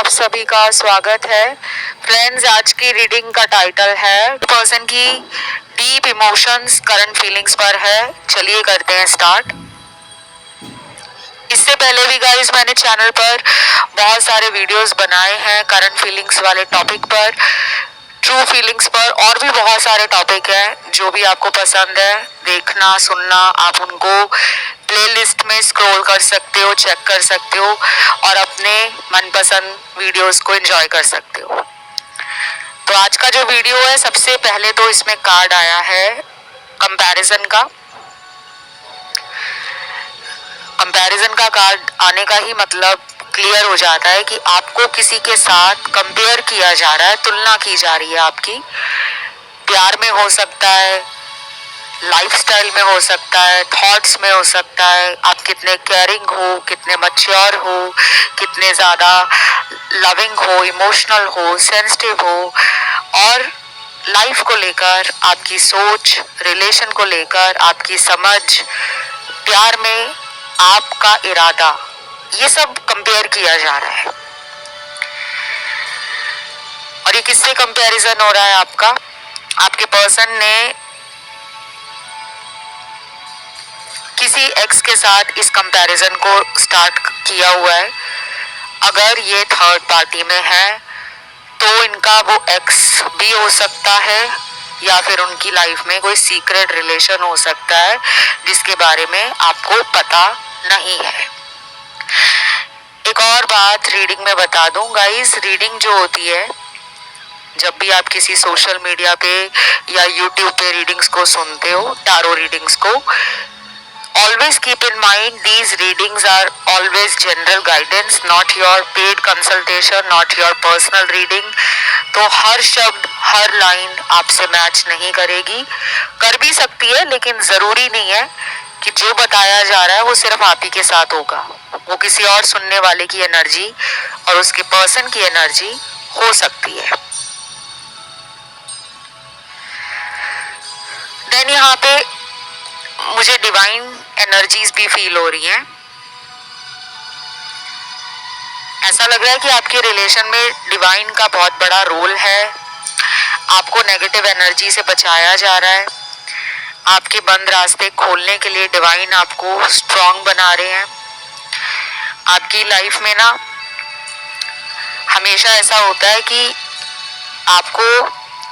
आप सभी का स्वागत है। फ्रेंड्स, आज की रीडिंग का टाइटल है पर्सन की डीप इमोशंस करंट फीलिंग्स पर है। चलिए करते हैं स्टार्ट। इससे पहले भी गाइस मैंने चैनल पर बहुत सारे वीडियोस बनाए हैं करंट फीलिंग्स वाले टॉपिक पर, ट्रू फीलिंग्स पर, और भी बहुत सारे टॉपिक हैं। जो भी आपको पसंद है देखना सुनना, आप उनको प्लेलिस्ट में स्क्रॉल कर सकते हो, चेक कर सकते हो और अपने मनपसंद वीडियोस को एंजॉय कर सकते हो। तो आज का जो वीडियो है, सबसे पहले तो इसमें कार्ड आया है कंपैरिजन का। कंपैरिजन का कार्ड आने का ही मतलब क्लियर हो जाता है कि आपको किसी के साथ कंपेयर किया जा रहा है, तुलना की जा रही है आपकी। प्यार में हो सकता है, लाइफस्टाइल में हो सकता है, थॉट्स में हो सकता है, आप कितने केयरिंग हो, कितने मैच्योर हो, कितने ज़्यादा लविंग हो, इमोशनल हो, सेंसिटिव हो, और लाइफ को लेकर आपकी सोच, रिलेशन को लेकर आपकी समझ, प्यार में आपका इरादा, ये सब कंपेयर किया जा रहा है। और ये किससे कंपैरिजन हो रहा है आपका? आपके पर्सन ने किसी एक्स के साथ इस कंपैरिजन को स्टार्ट किया हुआ है। अगर ये थर्ड पार्टी में है तो इनका वो एक्स भी हो सकता है या फिर उनकी लाइफ में कोई सीक्रेट रिलेशन हो सकता है जिसके बारे में आपको पता नहीं है। एक और बात रीडिंग में बता दूं गाइस, रीडिंग जो होती है, जब भी आप किसी सोशल मीडिया पे या यूट्यूब पे रीडिंग्स को सुनते हो, टारो रीडिंग्स को, always keep in mind these readings are always general guidance, not your paid consultation, not your personal reading। तो हर शब्द, हर लाइन आपसे मैच नहीं करेगी, कर भी सकती है लेकिन जरूरी नहीं है कि जो बताया जा रहा है वो सिर्फ आप ही के साथ होगा। वो किसी और सुनने वाले की एनर्जी और उसके पर्सन की एनर्जी हो सकती है। देन यहाँ पे मुझे डिवाइन एनर्जीज भी फील हो रही हैं। ऐसा लग रहा है कि आपके रिलेशन में डिवाइन का बहुत बड़ा रोल है। आपको नेगेटिव एनर्जी से बचाया जा रहा है। आपके बंद रास्ते खोलने के लिए डिवाइन आपको स्ट्रांग बना रहे हैं। आपकी लाइफ में ना हमेशा ऐसा होता है कि आपको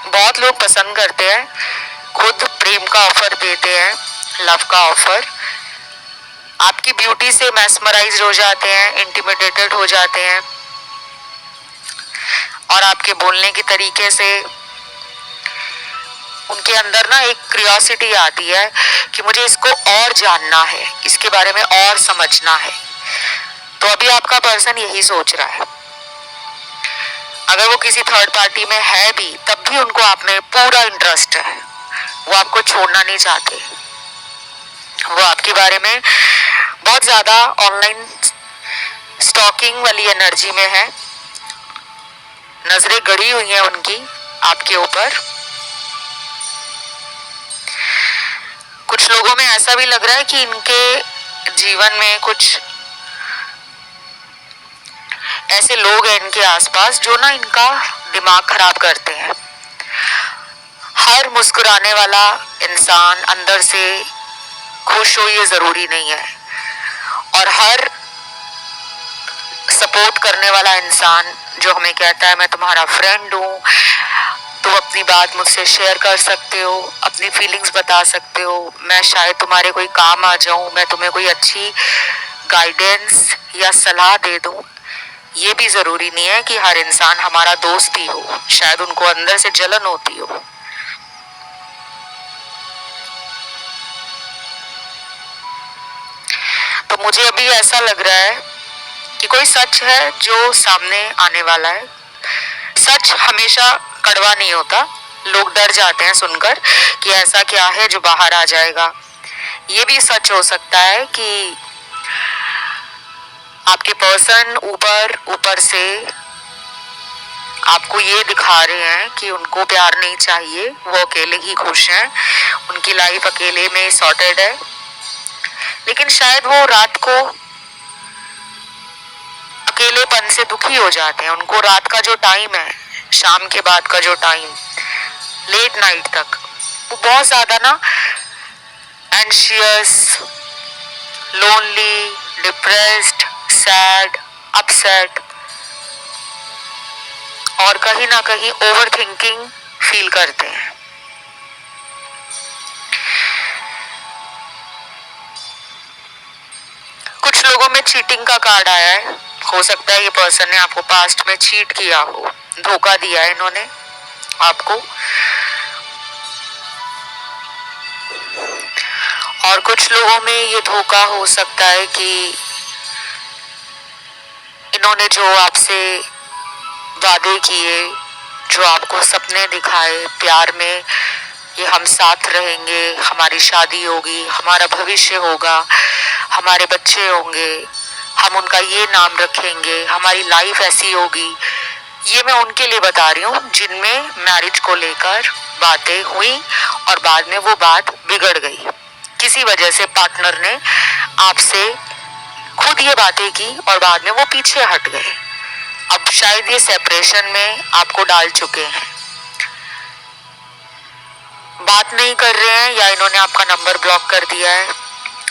बहुत लोग पसंद करते हैं, खुद प्रेम का ऑफर देते हैं, लव का ऑफर। आपकी ब्यूटी से मैस्मराइज हो जाते हैं, इंटिमिडेटेड हो जाते हैं, और आपके बोलने के तरीके से उनके अंदर ना एक क्यूरियोसिटी आती है कि मुझे इसको और जानना है, इसके बारे में और समझना है। तो अभी आपका पर्सन यही सोच रहा है। अगर वो किसी थर्ड पार्टी में है भी, तब भी उनको आप में पूरा इंटरेस्ट है। वो आपको छोड़ना नहीं चाहते। वो आपके बारे में बहुत ज्यादा ऑनलाइन स्टॉकिंग वाली एनर्जी में है। नजरें गड़ी हुई हैं उनकी आपके ऊपर। कुछ लोगों में ऐसा भी लग रहा है कि इनके जीवन में कुछ ऐसे लोग हैं इनके आसपास जो ना इनका दिमाग खराब करते हैं। हर मुस्कुराने वाला इंसान अंदर से खुश हो ये जरूरी नहीं है, और हर सपोर्ट करने वाला इंसान जो हमें कहता है मैं तुम्हारा फ्रेंड हूँ, तुम अपनी बात मुझसे शेयर कर सकते हो, अपनी फीलिंग्स बता सकते हो, मैं शायद तुम्हारे कोई काम आ जाऊं, मैं तुम्हें कोई अच्छी गाइडेंस या सलाह दे दूं, ये भी जरूरी नहीं है कि हर इंसान हमारा दोस्त ही हो। शायद उनको अंदर से जलन होती हो। तो मुझे अभी ऐसा लग रहा है कि कोई सच है जो सामने आने वाला है। सच हमेशा कड़वा नहीं होता। लोग डर जाते हैं सुनकर कि ऐसा क्या है जो बाहर आ जाएगा। ये भी सच हो सकता है कि आपके पर्सन ऊपर ऊपर से आपको ये दिखा रहे हैं कि उनको प्यार नहीं चाहिए, वो अकेले ही खुश हैं, उनकी लाइफ अकेले में सॉर्टेड है। लेकिन शायद वो रात को अकेले मन से दुखी हो जाते हैं। उनको रात का जो टाइम है, शाम के बाद का जो टाइम, लेट नाइट तक, वो बहुत ज्यादा ना anxious, lonely, depressed, sad, upset और कहीं ना कहीं ओवर थिंकिंग फील करते हैं। कुछ लोगों में चीटिंग का कार्ड आया है। हो सकता है ये पर्सन ने आपको पास्ट में चीट किया हो, धोखा दिया है इन्होंने आपको। और कुछ लोगों में ये धोखा हो सकता है कि इन्होंने जो आपसे वादे किए, जो आपको सपने दिखाए प्यार में, ये हम साथ रहेंगे, हमारी शादी होगी, हमारा भविष्य होगा, हमारे बच्चे होंगे, हम उनका ये नाम रखेंगे, हमारी लाइफ ऐसी होगी, ये मैं उनके लिए बता रही हूँ जिनमें मैरिज को लेकर बातें हुई और बाद में वो बात बिगड़ गई। किसी वजह से पार्टनर ने आपसे खुद ये बातें की और बाद में वो पीछे हट गए। अब शायद ये सेपरेशन में आपको डाल चुके हैं, बात नहीं कर रहे हैं या इन्होंने आपका नंबर ब्लॉक कर दिया है,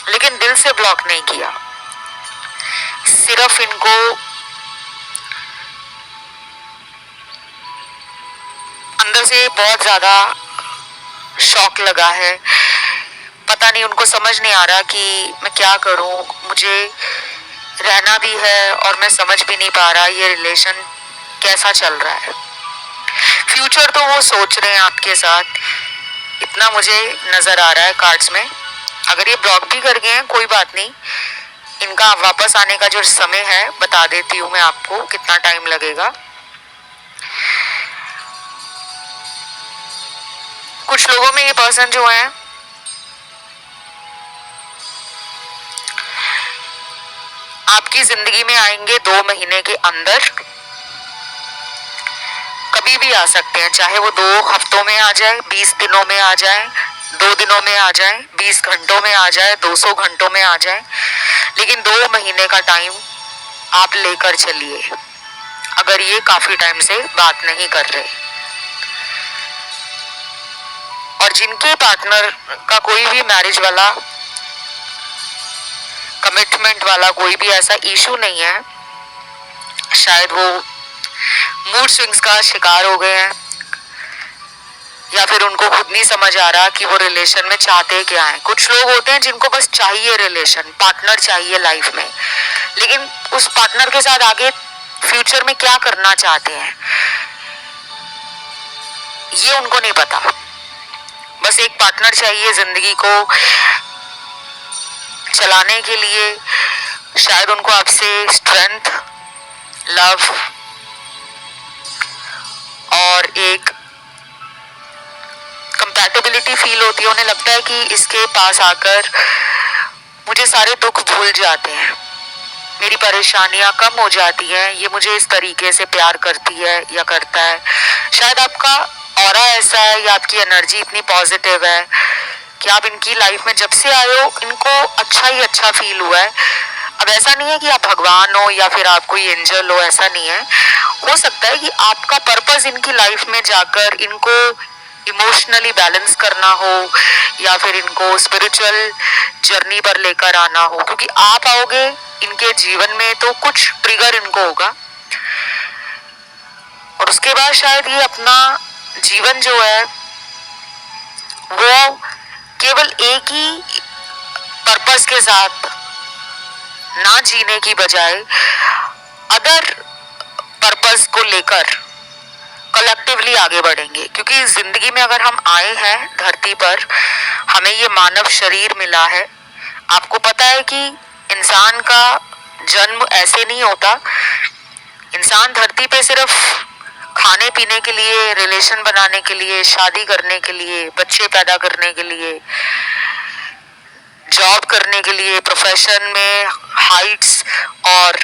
लेकिन दिल से ब्लॉक नहीं किया। सिर्फ इनको अंदर से बहुत ज्यादा शॉक लगा है। पता नहीं, उनको समझ नहीं आ रहा कि मैं क्या करूं, मुझे रहना भी है और मैं समझ भी नहीं पा रहा ये रिलेशन कैसा चल रहा है। फ्यूचर तो वो सोच रहे हैं आपके साथ, इतना मुझे नजर आ रहा है कार्ड्स में। अगर ये ब्लॉक भी कर गए हैं कोई बात नहीं, इनका वापस आने का जो समय है बता देती हूँ मैं आपको कितना टाइम लगेगा। कुछ लोगों में ये पर्सन जो है आपकी जिंदगी में आएंगे 2 महीने के अंदर, कभी भी आ सकते हैं, चाहे वो 2 हफ्तों में आ जाए, 20 दिनों में आ जाए, 2 दिनों में आ जाए, 20 घंटों में आ जाए, 200 घंटों में आ जाए, लेकिन 2 महीने का टाइम आप लेकर चलिए अगर ये काफी टाइम से बात नहीं कर रहे। और जिनके पार्टनर का कोई भी मैरिज वाला, कमिटमेंट वाला कोई भी ऐसा इशू नहीं है, शायद वो मूड स्विंग्स का शिकार हो गए हैं या फिर उनको खुद नहीं समझ आ रहा कि वो रिलेशन में चाहते क्या है। कुछ लोग होते हैं जिनको बस चाहिए रिलेशन, पार्टनर चाहिए लाइफ में, लेकिन उस पार्टनर के साथ आगे फ्यूचर में क्या करना चाहते हैं ये उनको नहीं पता। बस एक पार्टनर चाहिए जिंदगी को चलाने के लिए। शायद उनको आपसे स्ट्रेंथ, लव और एक कंपैटिबिलिटी फील होती है। उन्हें लगता है कि इसके पास आकर मुझे सारे दुख भूल जाते हैं, मेरी परेशानियां कम हो जाती हैं, ये मुझे इस तरीके से प्यार करती है या करता है। शायद आपका ऑरा ऐसा है या आपकी एनर्जी इतनी पॉजिटिव है कि आप इनकी लाइफ में जब से आए हो इनको अच्छा ही अच्छा फील हुआ है। अब ऐसा नहीं है कि आप भगवान हो या फिर आप कोई एंजल हो, ऐसा नहीं है। हो सकता है कि आपका पर्पस इनकी लाइफ में जाकर इनको इमोशनली बैलेंस करना हो या फिर इनको स्पिरिचुअल जर्नी पर लेकर आना हो, क्योंकि आप आओगे इनके जीवन में तो कुछ ट्रिगर इनको होगा और उसके बाद शायद ये अपना जीवन जो है वो केवल एक ही पर्पस के साथ ना जीने की बजाय अदर पर्पस को लेकर कलेक्टिवली आगे बढ़ेंगे। क्योंकि जिंदगी में अगर हम आए हैं धरती पर, हमें ये मानव शरीर मिला है। आपको पता है कि इंसान का जन्म ऐसे नहीं होता। इंसान धरती पे सिर्फ खाने पीने के लिए, रिलेशन बनाने के लिए, शादी करने के लिए, बच्चे पैदा करने के लिए, जॉब करने के लिए, प्रोफेशन में हाइट्स और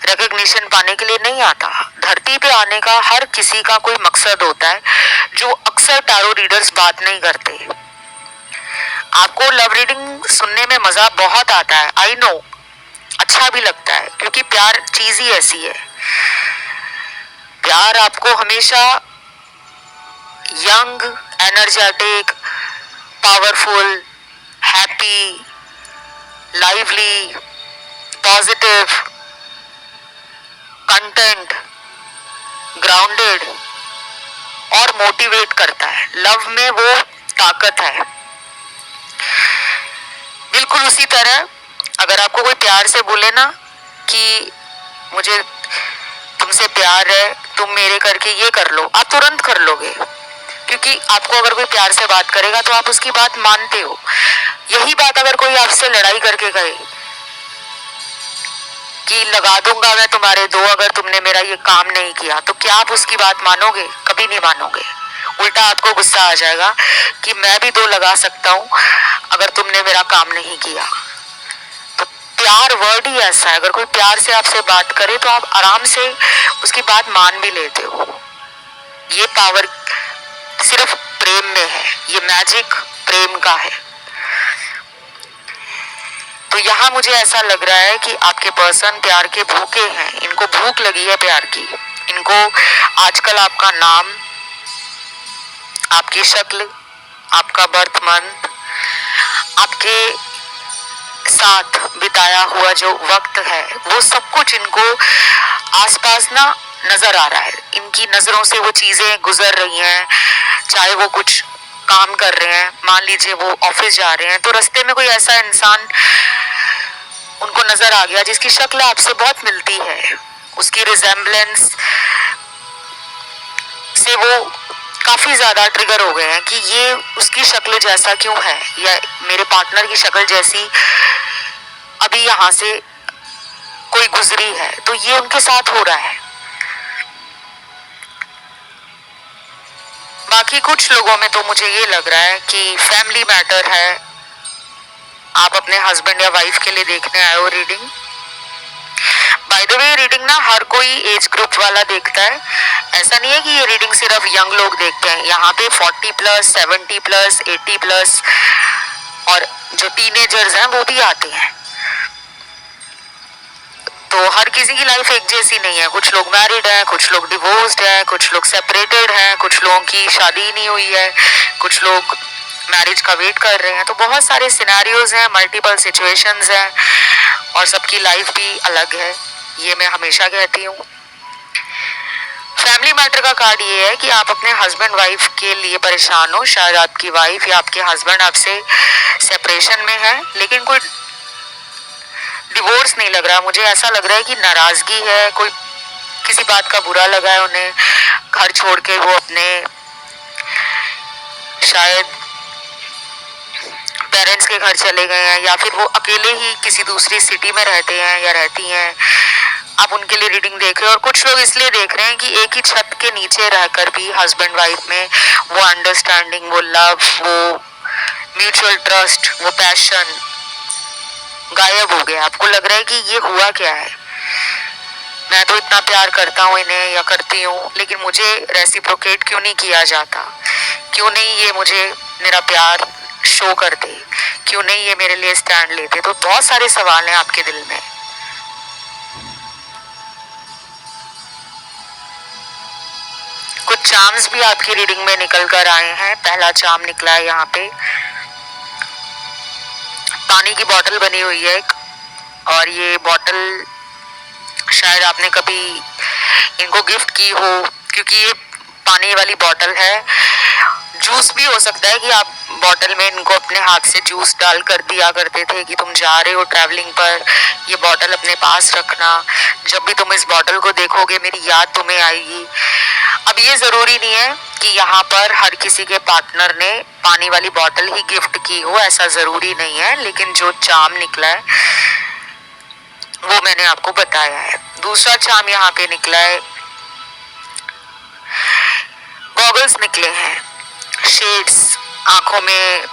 रिकॉग्निशन पाने के लिए नहीं आता। धरती पे आने का हर किसी का कोई मकसद होता है जो अक्सर टैरो रीडर्स बात नहीं करते। आपको लव रीडिंग सुनने में मजा बहुत आता है, आई नो, अच्छा अच्छा भी लगता है, क्योंकि प्यार चीज ही ऐसी है। प्यार आपको हमेशा young, energetic, powerful, happy, lively, positive, content, grounded और मोटिवेट करता है। लव में वो ताकत है। बिल्कुल उसी तरह अगर आपको कोई प्यार से बोले ना कि मुझे तुमसे प्यार है, तुम मेरे करके ये कर लो, आप तुरंत कर लोगे, क्योंकि आपको अगर कोई प्यार से बात करेगा तो आप उसकी बात मानते हो। यही बात अगर कोई आपसे लड़ाई करके कहे कि लगा दूंगा मैं तुम्हारे दो अगर तुमने मेरा ये काम नहीं किया, तो क्या आप उसकी बात मानोगे? कभी नहीं मानोगे। उल्टा आपको गुस्सा आ जाएगा कि मैं भी दो लगा सकता हूँ अगर तुमने मेरा काम नहीं किया। तो प्यार वर्ड ही ऐसा है, अगर कोई प्यार से आपसे बात करे तो आप आराम से उसकी बात मान भी लेते हो। ये पावर सिर्फ प्रेम में है, ये मैजिक प्रेम का है। तो यहाँ मुझे ऐसा लग रहा है कि आपके पर्सन प्यार के भूखे हैं, इनको भूख लगी है प्यार की। इनको आजकल आपका नाम, आपकी शक्ल, आपका बर्थ मंथ, आपके साथ बिताया हुआ जो वक्त है, वो सब कुछ इनको आसपास ना नजर आ रहा है। इनकी नजरों से वो चीजें गुजर रही हैं, चाहे वो कुछ काम कर रहे हैं, मान लीजिए वो ऑफिस जा रहे हैं, तो रास्ते में कोई ऐसा इंसान उनको नजर आ गया जिसकी शक्ल आपसे बहुत मिलती है, उसकी रिजेम्बलेंस से वो काफी ज्यादा ट्रिगर हो गए हैं कि ये उसकी शक्ल जैसा क्यों है, या मेरे पार्टनर की शक्ल जैसी अभी यहाँ से कोई गुजरी है, तो ये उनके साथ हो रहा है। बाकी कुछ लोगों में तो मुझे ये लग रहा है कि फैमिली मैटर है, आप अपने हस्बैंड या वाइफ के लिए देखने आए हो reading. By the way reading ना हर कोई एज ग्रुप वाला देखता है, ऐसा नहीं है कि ये रीडिंग सिर्फ यंग लोग देखते हैं। यहाँ पे 40+, 70+, 80+ और जो टीनेजर्स हैं वो भी आते हैं। तो हर किसी की लाइफ एक जैसी नहीं है, कुछ लोग मैरिड हैं, कुछ लोग डिवोर्स्ड हैं, कुछ लोग सेपरेटेड हैं, कुछ लोगों की शादी नहीं हुई है, कुछ लोग मैरिज का वेट कर रहे हैं। तो बहुत सारे सिनेरियोज हैं, मल्टीपल सिचुएशंस हैं और सबकी लाइफ भी अलग है, ये मैं हमेशा कहती हूँ। फैमिली मैटर का कार्ड ये है कि आप अपने हस्बैंड वाइफ के लिए परेशान हो। शायद आपकी वाइफ या आपके हस्बैंड आपसे सेपरेशन में है, लेकिन कोई डिवोर्स नहीं लग रहा। मुझे ऐसा लग रहा है कि नाराजगी है, कोई किसी बात का बुरा लगा है उन्हें, घर छोड़ के वो अपने शायद पेरेंट्स के घर चले गए हैं, या फिर वो अकेले ही किसी दूसरी सिटी में रहते हैं या रहती हैं। आप उनके लिए रीडिंग देख रहे हो, और कुछ लोग इसलिए देख रहे हैं कि एक ही छत के नीचे रहकर भी हस्बैंड वाइफ में वो अंडरस्टैंडिंग, वो लव, वो म्यूचुअल ट्रस्ट, वो पैशन गायब हो गया। आपको लग रहा है कि ये हुआ क्या है, मैं तो इतना प्यार करता हूँ इन्हें या करती हूँ, लेकिन मुझे रेसिप्रोकेट क्यों नहीं किया जाता, क्यों नहीं ये मुझे मेरा प्यार शो करते, क्यों नहीं ये मेरे लिए स्टैंड लेते। तो बहुत सारे सवाल हैं आपके दिल में। कुछ चार्म्स भी आपकी रीडिंग में निकल कर आए हैं। पहला चार्म निकला है यहाँ पे, पानी की बोतल बनी हुई है एक, और ये बोतल शायद आपने कभी इनको गिफ्ट की हो, क्योंकि ये पानी वाली बोतल है। जूस भी हो सकता है कि आप बोतल में इनको अपने हाथ से जूस डाल कर दिया करते थे कि तुम जा रहे हो ट्रैवलिंग पर, ये बोतल अपने पास रखना, जब भी तुम इस बोतल को देखोगे मेरी याद तुम्हें आएगी। अब ये जरूरी नहीं है कि यहाँ पर हर किसी के पार्टनर ने पानी वाली बोतल ही गिफ्ट की हो, ऐसा जरूरी नहीं है, लेकिन जो चार्म निकला है वो मैंने आपको बताया है। दूसरा चार्म यहाँ पे निकला है, गॉगल्स निकले हैं, शेड्स, आंखों में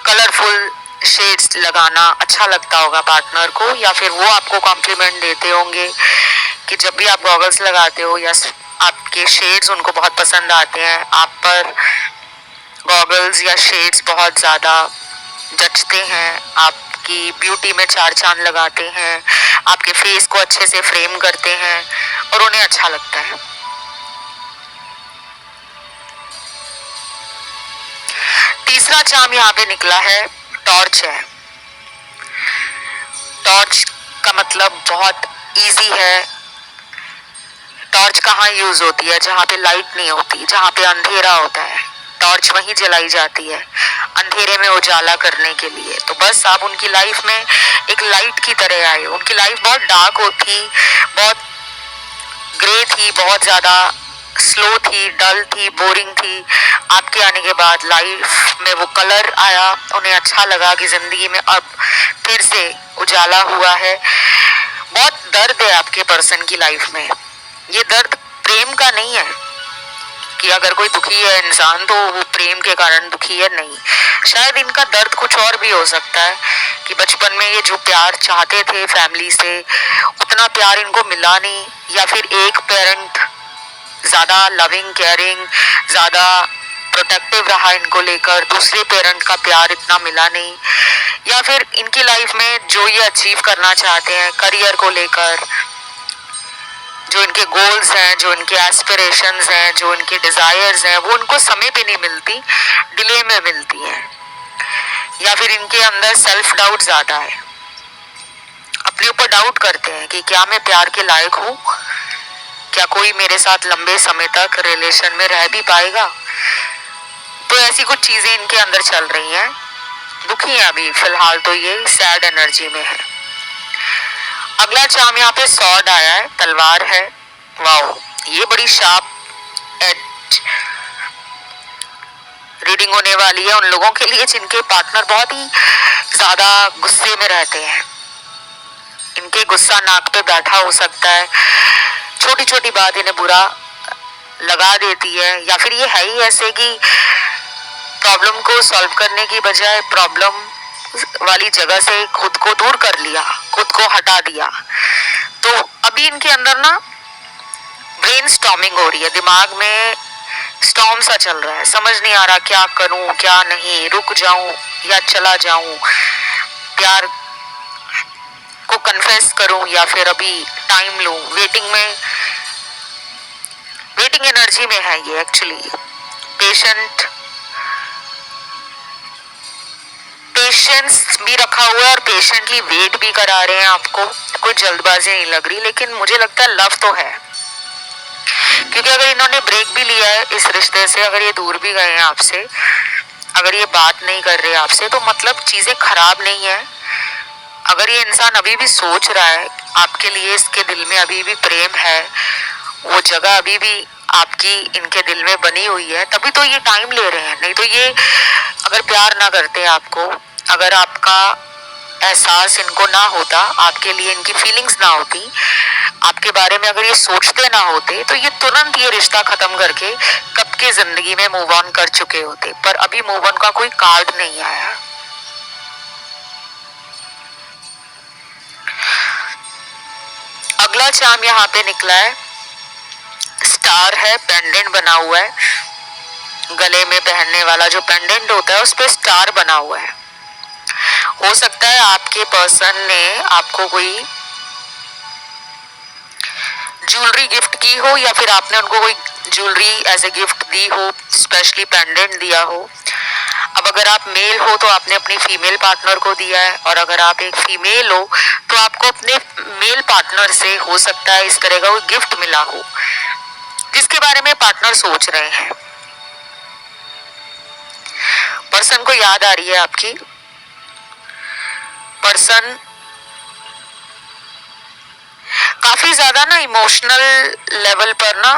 कलरफुल शेड्स लगाना अच्छा लगता होगा पार्टनर को, या फिर वो आपको कॉम्प्लीमेंट देते होंगे कि जब भी आप गॉगल्स लगाते हो या आपके शेड्स उनको बहुत पसंद आते हैं, आप पर गॉगल्स या शेड्स बहुत ज़्यादा जचते हैं, आप आपकी ब्यूटी में चार चांद लगाते हैं, आपके फेस को अच्छे से फ्रेम करते हैं और उन्हें अच्छा लगता है। तीसरा चार्म यहाँ पे निकला है, टॉर्च है। टॉर्च का मतलब बहुत इजी है। टॉर्च कहाँ यूज होती है? जहाँ पे लाइट नहीं होती, जहाँ पे अंधेरा होता है, टॉर्च वहीं जलाई जाती है अंधेरे में उजाला करने के लिए। तो बस आप उनकी लाइफ में एक लाइट की तरह आए। उनकी लाइफ बहुत डार्क होती, बहुत ग्रे थी, बहुत ज्यादा स्लो थी, डल थी, बोरिंग थी। आपके आने के बाद लाइफ में वो कलर आया, उन्हें अच्छा लगा कि जिंदगी में अब फिर से उजाला हुआ है। बहुत दर्द है आपके पर्सन की लाइफ में। ये दर्द प्रेम का नहीं है कि अगर कोई दुखी है इंसान तो वो प्रेम के कारण दुखी है, नहीं। शायद इनका दर्द कुछ और भी हो सकता है कि बचपन में ये जो प्यार चाहते थे फैमिली से, उतना प्यार इनको मिला नहीं, या फिर एक पेरेंट ज्यादा लविंग केयरिंग, ज्यादा प्रोटेक्टिव रहा इनको लेकर, दूसरे पेरेंट का प्यार इतना मिला नहीं, या फिर इनकी लाइफ में जो ये अचीव करना चाहते हैं करियर को लेकर, जो इनके गोल्स हैं, जो इनके एस्पिरेशंस हैं, जो इनके डिजायर्स हैं, वो उनको समय पे नहीं मिलती, डिले में मिलती हैं। या फिर इनके अंदर सेल्फ डाउट ज्यादा है, अपने ऊपर डाउट करते हैं कि क्या मैं प्यार के लायक हूँ, क्या कोई मेरे साथ लंबे समय तक रिलेशन में रह भी पाएगा। तो ऐसी कुछ चीजें इनके अंदर चल रही हैं। दुखी है अभी फिलहाल, तो ये सैड एनर्जी में है। अगला चार्म यहाँ पे सॉर्ड आया है, तलवार है। वाओ, ये बड़ी शार्प एज रीडिंग होने वाली है उन लोगों के लिए जिनके पार्टनर बहुत ही ज्यादा गुस्से में रहते हैं। इनके गुस्सा नाक पे बैठा हो सकता है, छोटी छोटी बात इन्हें बुरा लगा देती है, या फिर ये है ही ऐसे कि प्रॉब्लम को सॉल्व करने की बजाय प्रॉब्लम वाली जगह से खुद को दूर कर लिया, खुद को हटा दिया। तो अभी इनके अंदर ना ब्रेन स्टॉर्मिंग हो रही है, दिमाग में स्टॉर्म सा चल रहा है, समझ नहीं आ रहा क्या करूं क्या नहीं, रुक जाऊं या चला जाऊं, प्यार को कन्फेस करूं या फिर अभी टाइम लूं। वेटिंग एनर्जी में है ये एक्चुअली। पेशेंस भी रखा हुआ है और पेशेंटली वेट भी करा रहे हैं आपको। कोई जल्दबाजी नहीं लग रही, लेकिन मुझे लगता है लव तो है, क्योंकि अगर इन्होंने ब्रेक भी लिया है इस रिश्ते से, अगर ये दूर भी गए हैं आपसे, अगर ये बात नहीं कर रहे आपसे, तो मतलब चीजें खराब नहीं है। अगर ये इंसान अभी भी सोच रहा है आपके लिए, इसके दिल में अभी भी प्रेम है, वो जगह अभी भी आपकी इनके दिल में बनी हुई है, तभी तो ये टाइम ले रहे हैं। नहीं तो ये अगर प्यार ना करते आपको, अगर आपका एहसास इनको ना होता, आपके लिए इनकी फीलिंग्स ना होती, आपके बारे में अगर ये सोचते ना होते, तो ये तुरंत ये रिश्ता खत्म करके कब के जिंदगी में मूव ऑन कर चुके होते। पर अभी मूव ऑन का कोई कार्ड नहीं आया। अगला चार्म यहाँ पे निकला है, स्टार है, पेंडेंट बना हुआ है, गले में पहनने वाला जो पेंडेंट होता है उस पे स्टार बना हुआ है। हो सकता है आपके पर्सन ने आपको कोई ज्वेलरी गिफ्ट की हो, या फिर आपने उनको कोई ज्वेलरी एज ए गिफ्ट दी हो, स्पेशली पेंडेंट दिया हो। अब अगर आप मेल हो तो आपने अपनी फीमेल पार्टनर को दिया है, और अगर आप एक फीमेल हो तो आपको अपने मेल पार्टनर से हो सकता है इस तरह का कोई गिफ्ट मिला हो जिसके बारे में पार्टनर सोच रहे हैं। पर्सन को याद आ रही है आपकी, पर्सन काफी ज्यादा ना इमोशनल लेवल पर ना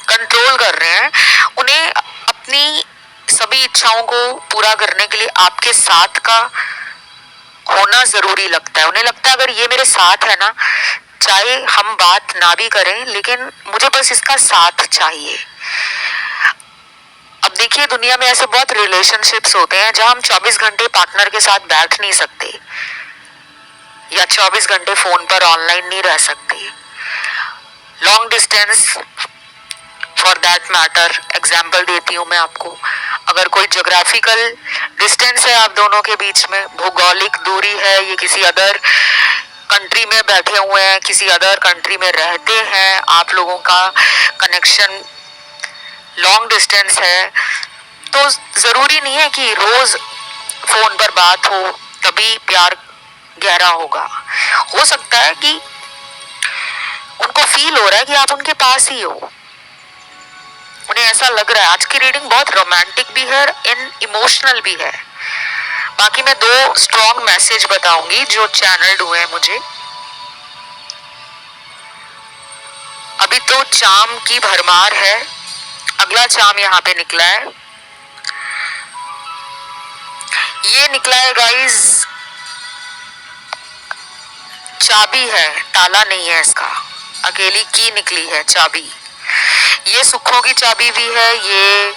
कंट्रोल कर रहे हैं। उन्हें अपनी सभी इच्छाओं को पूरा करने के लिए आपके साथ का होना जरूरी लगता है। उन्हें लगता है अगर ये मेरे साथ है ना, चाहे हम बात ना भी करें, लेकिन मुझे बस इसका साथ चाहिए। अब देखिए, दुनिया में ऐसे बहुत रिलेशनशिप्स होते हैं जहां हम 24 घंटे पार्टनर के साथ बैठ नहीं सकते, या 24 घंटे फोन पर ऑनलाइन नहीं रह सकते। Long distance for that matter example देती हूँ मैं आपको, अगर कोई ज्योग्राफिकल डिस्टेंस है आप दोनों के बीच में, भौगोलिक दूरी है, ये किसी अदर कंट्री में बैठे हुए हैं, किसी अदर कंट्री में रहते हैं, आप लोगों का कनेक्शन लॉन्ग डिस्टेंस है, तो जरूरी नहीं है कि रोज फोन पर बात हो तभी प्यार गहरा होगा। हो सकता है कि उनको फील हो रहा है कि आप उनके पास ही हो, उन्हें ऐसा लग रहा है। आज की रीडिंग बहुत रोमांटिक भी है, इमोशनल भी है। बाकी मैं 2 स्ट्रॉन्ग मैसेज बताऊंगी जो चैनल्ड हुए हैं मुझे। अभी तो चाम की भरमार है, अगला चाम यहाँ पे निकला है, ये निकला है गाइस, चाबी है, ताला नहीं है इसका, अकेली की निकली है, चाबी। ये सुखों की चाबी भी है, ये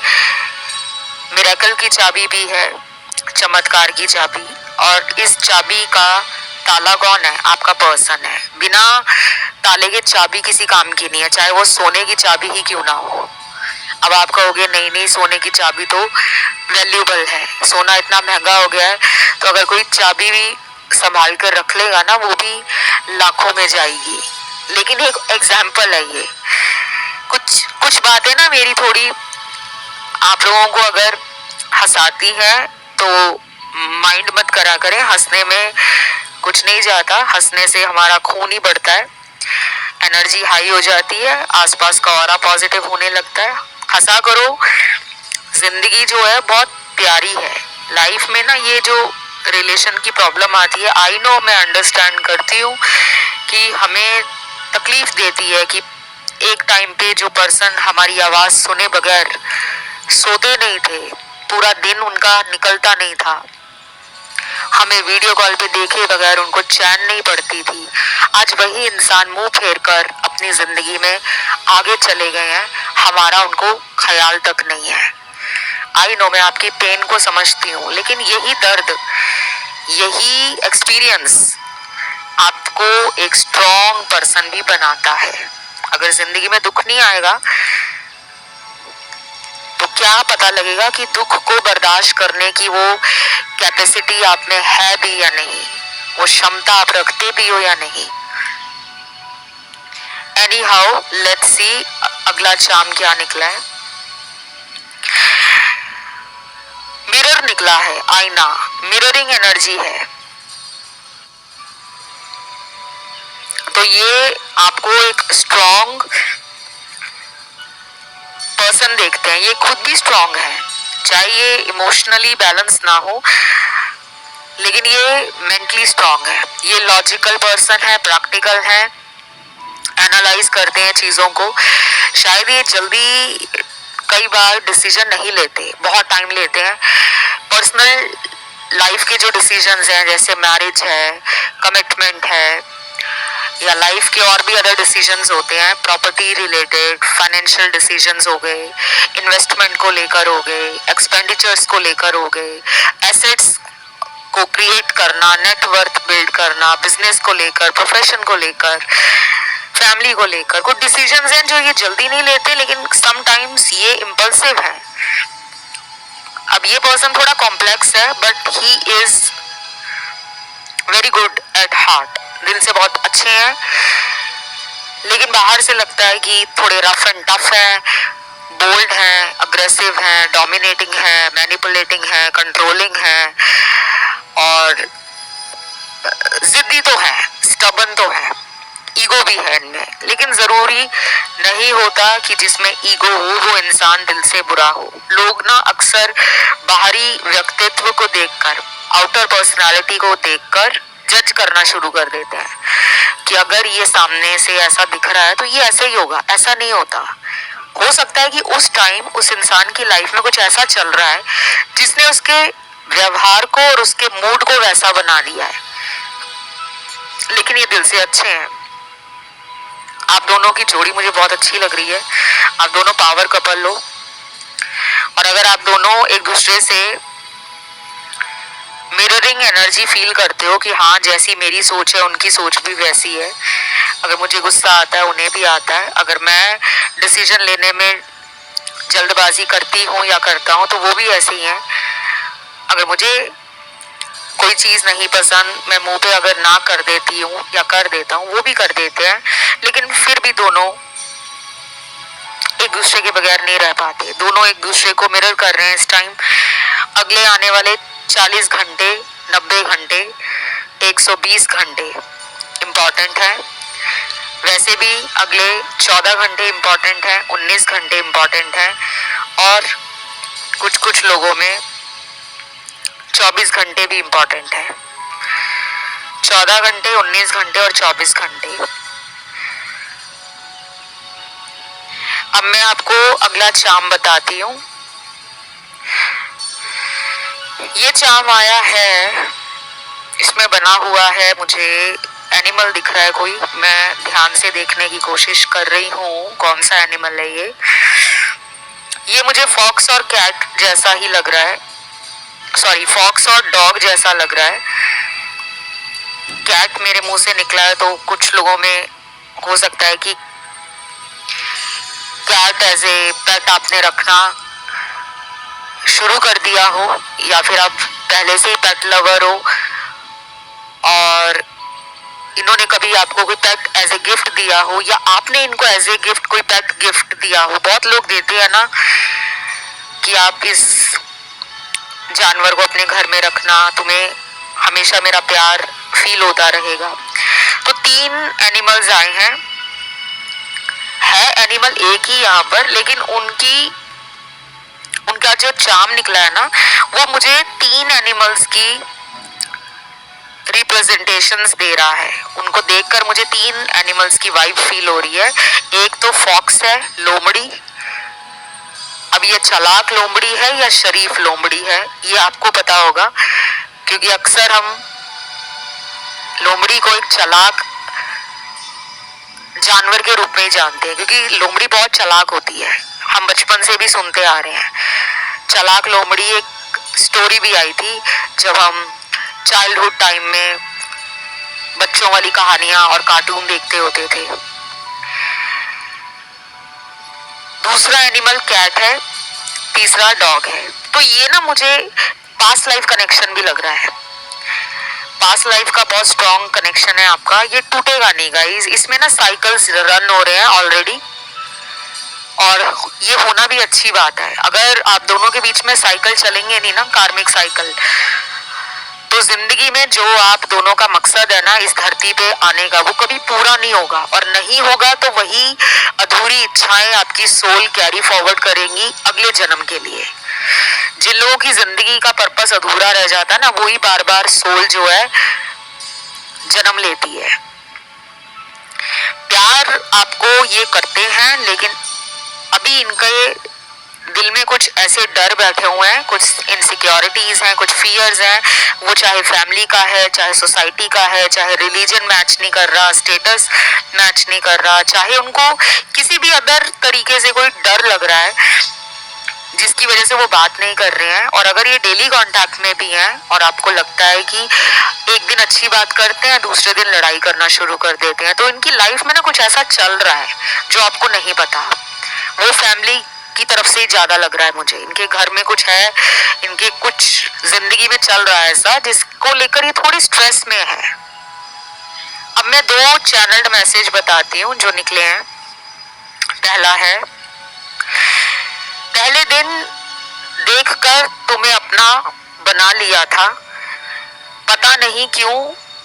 मिरेकल की चाबी भी है, चमत्कार की चाबी। और इस चाबी का ताला कौन है? आपका पर्सन है। बिना ताले के चाबी किसी काम की नहीं है, चाहे वो सोने की चाबी ही क्यों ना हो। अब आप कहोगे नहीं नहीं, सोने की चाबी तो वैल्यूबल है, सोना इतना महंगा हो गया है, तो अगर कोई चाबी भी संभाल कर रख लेगा ना, वो भी लाखों में जाएगी। लेकिन एक एग्जाम्पल है ये, कुछ बातें ना मेरी थोड़ी आप लोगों को अगर हंसाती है तो माइंड मत करा करें, हंसने में कुछ नहीं जाता, हंसने से हमारा खून ही बढ़ता है, एनर्जी हाई हो जाती है, आसपास का ऑरा पॉजिटिव होने लगता है। हंसा करो, जिंदगी जो है बहुत प्यारी है। लाइफ में ना ये जो रिलेशन की प्रॉब्लम आती है, आई नो, मैं अंडरस्टैंड करती हूँ कि हमें तकलीफ देती है कि एक टाइम पे जो पर्सन हमारी आवाज सुने बगैर सोते नहीं थे, पूरा दिन उनका निकलता नहीं था, हमें वीडियो कॉल पे देखे बगैर उनको चैन नहीं पड़ती थी, आज वही इंसान मुंह फेर कर अपनी जिंदगी में आगे चले गए हैं, हमारा उनको ख्याल तक नहीं है। आई नो, मैं आपकी पेन को समझती हूँ, लेकिन यही दर्द, यही एक्सपीरियंस आपको एक स्ट्रॉन्ग पर्सन भी बनाता है। अगर जिंदगी में दुख नहीं आएगा तो क्या पता लगेगा कि दुख को बर्दाश्त करने की वो कैपेसिटी आप में है भी या नहीं, वो क्षमता आप रखते भी हो या नहीं। एनी हाउ, लेट्स सी अगला चाम क्या निकला है। मिरर निकला है, आईना, मिररिंग एनर्जी है। तो ये आपको एक स्ट्रॉन्ग पर्सन देखते हैं, ये खुद भी स्ट्रॉन्ग है, चाहे ये इमोशनली बैलेंस ना हो, लेकिन ये मेंटली स्ट्रॉन्ग है, ये लॉजिकल पर्सन है, प्रैक्टिकल है, एनालाइज करते हैं चीजों को। शायद ये जल्दी कई बार डिसीजन नहीं लेते, बहुत टाइम लेते हैं। पर्सनल लाइफ के जो डिसीजंस हैं, जैसे मैरिज है, कमिटमेंट है, या लाइफ के और भी अदर डिसीजंस होते हैं, प्रॉपर्टी रिलेटेड, फाइनेंशियल डिसीजंस हो गए, इन्वेस्टमेंट को लेकर हो गए, एक्सपेंडिचर्स को लेकर हो गए, एसेट्स को क्रिएट करना, नेटवर्थ बिल्ड करना, बिजनेस को लेकर, प्रोफेशन को लेकर, फैमिली को लेकर कुछ डिसीजंस हैं जो ये जल्दी नहीं लेते, लेकिन समटाइम्स ये इम्पल्सिव है। अब ये पर्सन थोड़ा कॉम्प्लेक्स है, but he is very good at heart, दिल से बहुत अच्छे हैं, लेकिन बाहर से लगता है कि थोड़े रफ एंड टफ है, बोल्ड है, अग्रेसिव है, डोमिनेटिंग है, मैनिपुलेटिंग है, कंट्रोलिंग है, और जिद्दी तो है, स्टबन तो है, ईगो भी है इनमें। लेकिन जरूरी नहीं होता कि जिसमें ईगो हो वो इंसान दिल से बुरा हो। लोग ना अक्सर बाहरी व्यक्तित्व को देखकर, आउटर पर्सनालिटी को देखकर जज करना शुरू कर देते हैं कि अगर ये सामने से ऐसा दिख रहा है तो ये ऐसा ही होगा। ऐसा नहीं होता। हो सकता है कि उस टाइम उस इंसान की लाइफ में कुछ ऐसा चल रहा है जिसने उसके व्यवहार को और उसके मूड को वैसा बना दिया है, लेकिन ये दिल से अच्छे हैं। आप दोनों की जोड़ी मुझे बहुत अच्छी लग रही है, आप दोनों पावर कपल हो, और अगर आप दोनों एक दूसरे से मिररिंग एनर्जी फील करते हो कि हाँ, जैसी मेरी सोच है उनकी सोच भी वैसी है, अगर मुझे गुस्सा आता है उन्हें भी आता है, अगर मैं डिसीजन लेने में जल्दबाजी करती हूँ या करता हूँ तो वो भी ऐसे ही हैं। अगर मुझे कोई चीज नहीं पसंद, मैं मुंह पे अगर ना कर देती हूँ या कर देता हूँ, वो भी कर देते हैं, लेकिन फिर भी दोनों एक दूसरे के बगैर नहीं रह पाते। दोनों एक दूसरे को मिरर कर रहे हैं इस टाइम। अगले आने वाले 40 घंटे, 90 घंटे, 120 घंटे इम्पॉर्टेंट है। वैसे भी अगले 14 घंटे इम्पॉर्टेंट है, 19 घंटे इम्पॉर्टेंट है, और कुछ कुछ लोगों में 24 घंटे भी इम्पॉर्टेंट है। 14 घंटे, 19 घंटे और 24 घंटे। अब मैं आपको अगला चार्म बताती हूँ। ये चार्म आया है, इसमें बना हुआ है, मुझे एनिमल दिख रहा है कोई, मैं ध्यान से देखने की कोशिश कर रही हूँ कौन सा एनिमल है ये मुझे फॉक्स और कैट जैसा ही लग रहा है, सॉरी फॉक्स और डॉग जैसा लग रहा है। कैट मेरे मुंह से निकला है तो कुछ लोगों में हो सकता है कि कैट एज ए पेट आपने रखना शुरू कर दिया हो, या फिर आप पहले से ही पेट लवर हो और इन्होंने कभी आपको कोई पेट एज ए गिफ्ट दिया हो, या आपने इनको एज ए गिफ्ट कोई पेट गिफ्ट दिया हो। बहुत लोग देते हैं ना कि आप इस जानवर को अपने घर में रखना, तुम्हें हमेशा मेरा प्यार फील होता रहेगा। तो 3 एनिमल्स आए हैं, है एनिमल एक ही यहाँ पर, लेकिन उनका जो चार्म निकला है ना, वो मुझे 3 एनिमल्स की रिप्रेजेंटेशंस दे रहा है। उनको देखकर मुझे 3 एनिमल्स की वाइब फील हो रही है। एक तो फॉक्स है, लोमड़ी। अब ये चालाक लोमड़ी है या शरीफ लोमड़ी है, ये आपको पता होगा, क्योंकि अक्सर हम लोमड़ी को एक चालाक जानवर के रूप में ही जानते हैं, क्योंकि लोमड़ी बहुत चालाक होती है। हम बचपन से भी सुनते आ रहे हैं चालाक लोमड़ी। एक स्टोरी भी आई थी जब हम चाइल्डहुड टाइम में बच्चों वाली कहानियां और कार्टून देखते होते थे। दूसरा एनिमल कैट है, तीसरा डॉग है। तो ये ना मुझे पास्ट लाइफ कनेक्शन भी लग रहा है। पास्ट लाइफ का बहुत स्ट्रॉन्ग कनेक्शन है आपका, ये टूटेगा नहीं गाइस। इसमें ना साइकिल्स रन हो रहे हैं ऑलरेडी, और ये होना भी अच्छी बात है। अगर आप दोनों के बीच में साइकिल चलेंगे नहीं ना, कार्मिक साइकिल, तो जिंदगी में जो आप दोनों का मकसद है ना इस धरती पे आने का, वो कभी पूरा नहीं होगा। और नहीं होगा तो वही अधूरी इच्छाएं आपकी सोल कैरी फॉरवर्ड करेंगी अगले जन्म के लिए। जिन लोगों की जिंदगी का पर्पस अधूरा रह जाता है ना, वही बार बार सोल जो है जन्म लेती है। प्यार आपको ये करते हैं, लेकिन अभी इनके दिल में कुछ ऐसे डर बैठे हुए हैं, कुछ इनसिक्योरिटीज हैं, कुछ फियर्स हैं। वो चाहे फैमिली का है, चाहे सोसाइटी का है, चाहे रिलीजन मैच नहीं कर रहा, स्टेटस मैच नहीं कर रहा, चाहे उनको किसी भी अदर तरीके से कोई डर लग रहा है जिसकी वजह से वो बात नहीं कर रहे हैं। और अगर ये डेली कांटेक्ट में भी हैं और आपको लगता है कि एक दिन अच्छी बात करते हैं, दूसरे दिन लड़ाई करना शुरू कर देते हैं, तो इनकी लाइफ में ना कुछ ऐसा चल रहा है जो आपको नहीं पता। वो फैमिली की तरफ से ज्यादा लग रहा है मुझे, इनके घर में कुछ है, इनके कुछ जिंदगी में चल रहा है ऐसा जिसको लेकर ये थोड़ी स्ट्रेस में है। अब मैं 2 चैनल्ड मैसेज बताती हूँ जो निकले हैं। पहला है, पहले दिन देखकर तुम्हें अपना बना लिया था, पता नहीं क्यों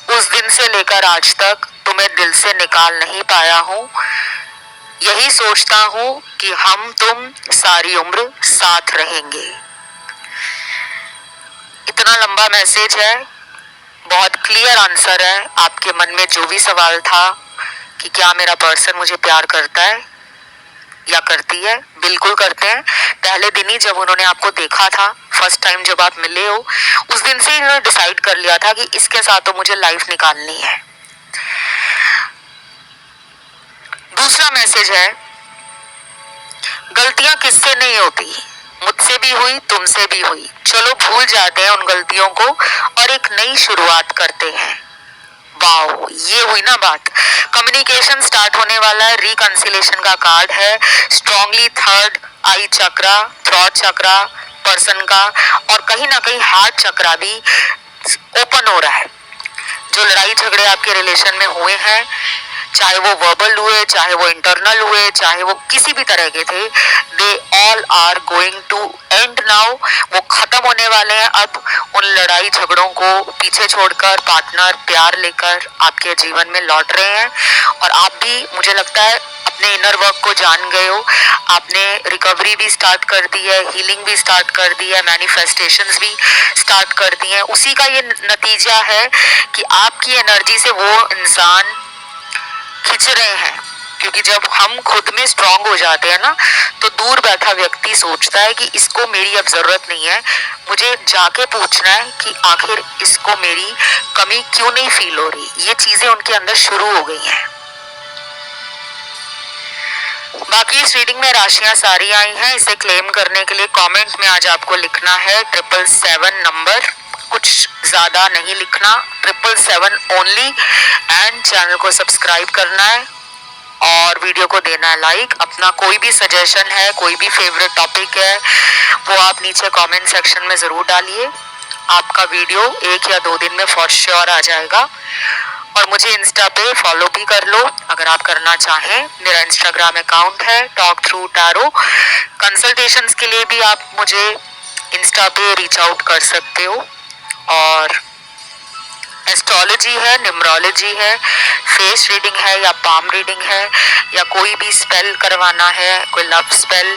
उस दिन से लेकर आज तक तुम्हें दिल से निकाल नहीं पाया हूँ। यही सोचता हूँ कि हम तुम सारी उम्र साथ रहेंगे। इतना लंबा मैसेज है, बहुत क्लियर आंसर है आपके मन में जो भी सवाल था कि क्या मेरा पर्सन मुझे प्यार करता है या करती है। बिल्कुल करते हैं। पहले दिन ही जब उन्होंने आपको देखा था, फर्स्ट टाइम जब आप मिले हो, उस दिन से इन्होंने डिसाइड कर लिया था कि इसके साथ तो मुझे लाइफ निकालनी है। दूसरा मैसेज है, गलतियां किससे नहीं होती, मुझसे भी हुई, तुमसे भी हुई। चलो भूल जाते हैं उन गलतियों को और एक नई शुरुआत करते हैं। वाओ, ये हुई ना बात। कम्युनिकेशन स्टार्ट होने वाला है, रिकंसिलेशन का कार्ड है, स्ट्रांगली थर्ड आई चक्रा, थ्रॉट चक्रा पर्सन का, और कहीं ना कहीं हार्ट चक्रा भी ओपन हो रहा है। जो लड़ाई झगड़े आपके रिलेशन में हुए हैं, चाहे वो वर्बल हुए, चाहे वो इंटरनल हुए, चाहे वो किसी भी तरह के थे, they all are going to end now. वो खत्म होने वाले हैं। अब उन लड़ाई झगड़ों को पीछे छोड़कर पार्टनर प्यार लेकर आपके जीवन में लौट रहे हैं। और आप भी, मुझे लगता है, अपने इनर वर्क को जान गए हो। आपने रिकवरी भी स्टार्ट कर दी है, हीलिंग भी स्टार्ट कर दी है, मैनिफेस्टेशंस भी स्टार्ट कर दी हैं। उसी का ये नतीजा है कि आपकी एनर्जी से वो इंसान खिंच रहे हैं। क्योंकि जब हम खुद में स्ट्रांग हो जाते हैं ना, तो दूर बैठा व्यक्ति सोचता है कि इसको मेरी अब जरूरत नहीं है, मुझे जाके पूछना है कि आखिर इसको मेरी कमी क्यों नहीं फील हो रही। ये चीजें उनके अंदर शुरू हो गई हैं। बाकी इस रीडिंग में राशियां सारी आई हैं। इसे क्लेम करने के लिए कमेंट में आज आपको लिखना है 777 नंबर, कुछ ज्यादा नहीं लिखना, 777 ओनली, एंड चैनल को सब्सक्राइब करना है और वीडियो को देना है लाइक। अपना कोई भी सजेशन है, कोई भी फेवरेट टॉपिक है, वो आप नीचे कमेंट सेक्शन में जरूर डालिए। आपका वीडियो 1 या 2 दिन में फॉर श्योर आ जाएगा। और मुझे इंस्टा पे फॉलो भी कर लो अगर आप करना चाहें। मेरा इंस्टाग्राम अकाउंट है टॉक थ्रू टैरो। कंसल्टेशंस के लिए भी आप मुझे इंस्टा पे रीच आउट कर सकते हो। और एस्ट्रोलॉजी है, न्यूमरोलॉजी है, फेस रीडिंग है या पाम रीडिंग है, या कोई भी स्पेल करवाना है, कोई लव स्पेल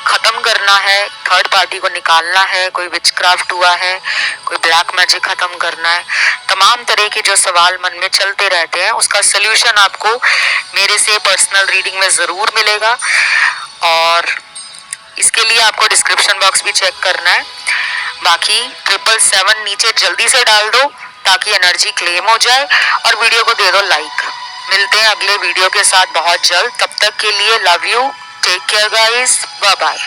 खत्म करना है, थर्ड पार्टी को निकालना है, कोई विचक्राफ्ट हुआ है, कोई ब्लैक मैजिक खत्म करना है, तमाम तरह के जो सवाल मन में चलते रहते हैं, उसका सल्यूशन आपको मेरे से पर्सनल रीडिंग में जरूर मिलेगा। और इसके लिए आपको डिस्क्रिप्शन बॉक्स भी चेक करना है। बाकी 777 नीचे जल्दी से डाल दो ताकि एनर्जी क्लेम हो जाए, और वीडियो को दे दो लाइक। मिलते हैं अगले वीडियो के साथ बहुत जल्द। तब तक के लिए love you, take care guys, bye bye.